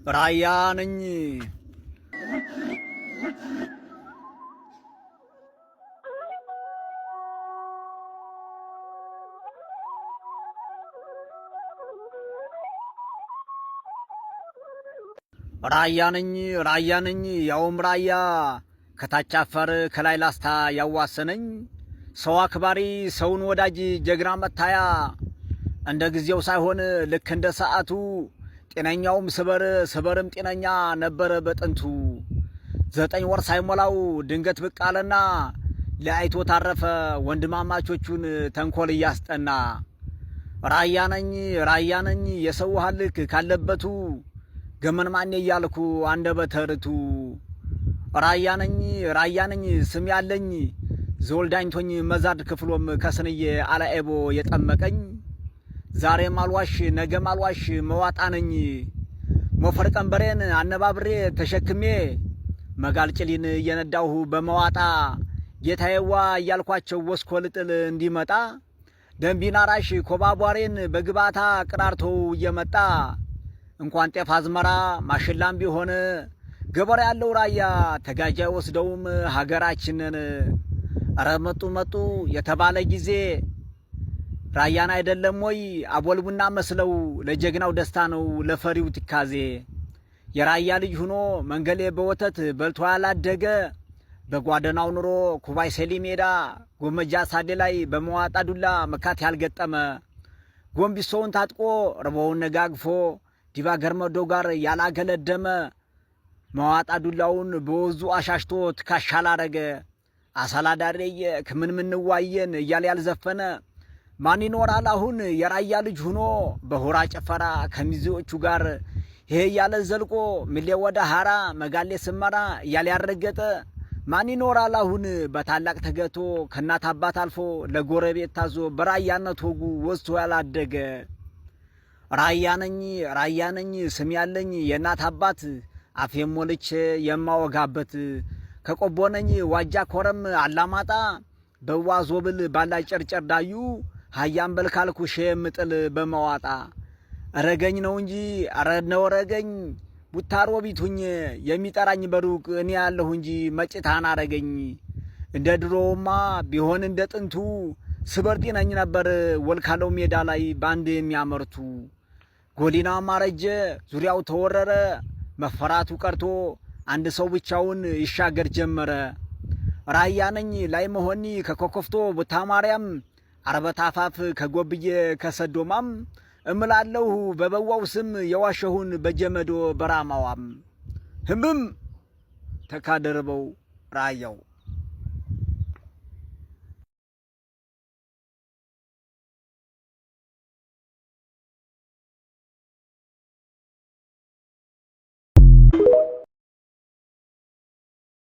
ራያ ነኝ። ራያ ነኝ ያውም ራያ ከታች አፈር ከላይ ላስታ ያዋሰነኝ ሰው አክባሪ ሰውን ወዳጅ ጀግና መታያ እንደ ጊዜው ሳይሆን ልክ እንደ ሰዓቱ ጤነኛውም ስበርም ጤነኛ ነበረ በጥንቱ 9 ወር ሳይሞላው ድንገት ብቅ አለና ለአይቶ ታረፈ ወንድማማቾቹን ተንኮል እያስጠና ራያ ነኝ የሰው ሀልክ ካለበቱ ገመን ማን እያልኩ አንደበተ ርቱ ራያ ነኝ ስም ያለኝ ዘወልዳኝቶኝ መዛድ ክፍሎም ከስንዬ አላኤቦ የጠመቀኝ ዛሬም አልዋሽ ነገም አልዋሽ መዋጣ ነኝ ሞፈር ቀንበሬን አነባብሬ ተሸክሜ መጋልጭሊን እየነዳሁ በመዋጣ ጌታዬዋ እያልኳቸው ወስኮልጥል እንዲመጣ ደንቢናራሽ ኮባቧሬን በግባታ ቅራርቶ እየመጣ እንኳን ጤፍ አዝመራ ማሽላም ቢሆን ገበሬ ያለው ራያ ተጋጃ ወስደውም ሀገራችንን አረ መጡ የተባለ ጊዜ ራያን አይደለም ወይ አቦልቡና መስለው ለጀግናው ደስታ ነው ለፈሪው ትካዜ የራያ ልጅ ሆኖ መንገሌ በወተት በልቶ ያላደገ በጓደናው ኑሮ ኩባይ ሰሊሜዳ ጎመጃ ሳዴ ላይ በመዋጣ ዱላ መካት ያልገጠመ ጎንቢሶውን ታጥቆ ረቦውን ነጋግፎ ዲባ ገርመዶ ጋር ያላገለደመ መዋጣ ዱላውን በወዙ አሻሽቶ ትካሻል አረገ አሳላዳሬየ ከምን ዋየን እያለ ያልዘፈነ ማን ይኖራል አሁን የራያ ልጅ ሆኖ በሆራ ጨፈራ ከሚዜዎቹ ጋር ይሄ ያለ ዘልቆ ምሌ ወደ ሐራ መጋሌ ስመራ እያለ ያረገጠ ማን ይኖራል አሁን በታላቅ ተገቶ ከናት አባት አልፎ ለጎረቤት ታዞ በራያነት ወጉ ወስቶ ያላደገ ራያ ነኝ ስም ያለኝ የናት አባት አፌም ሞልቼ የማወጋበት ከቆቦ ነኝ ዋጃ ኮረም አላማጣ በዋዞብል ባላ ጨርጨር ዳዩ ሃያም በልካልኩ ሼም ጥል በመዋጣ ረገኝ ነው እንጂ አረነው ረገኝ ቡታሮ ቢቱኝ የሚጠራኝ በሩቅ እኔ ያለሁ እንጂ መጭታን አረገኝ እንደ ድሮውማ ቢሆን እንደ ጥንቱ ስበርጢ ነኝ ነበር ወልካለው ሜዳ ላይ ባንድ የሚያመርቱ ጎሊና ማረጀ ዙሪያው ተወረረ መፈራቱ ቀርቶ አንድ ሰው ብቻውን ይሻገር ጀመረ ራያ ነኝ ላይ መሆኒ ከኮኮፍቶ ቡታ ማርያም አርበት አፋፍ ከጎብዬ ከሰዶማም እምላለሁ በበዋው ስም የዋሸሁን በጀመዶ በራማዋም ህምም ተካደረበው ራያው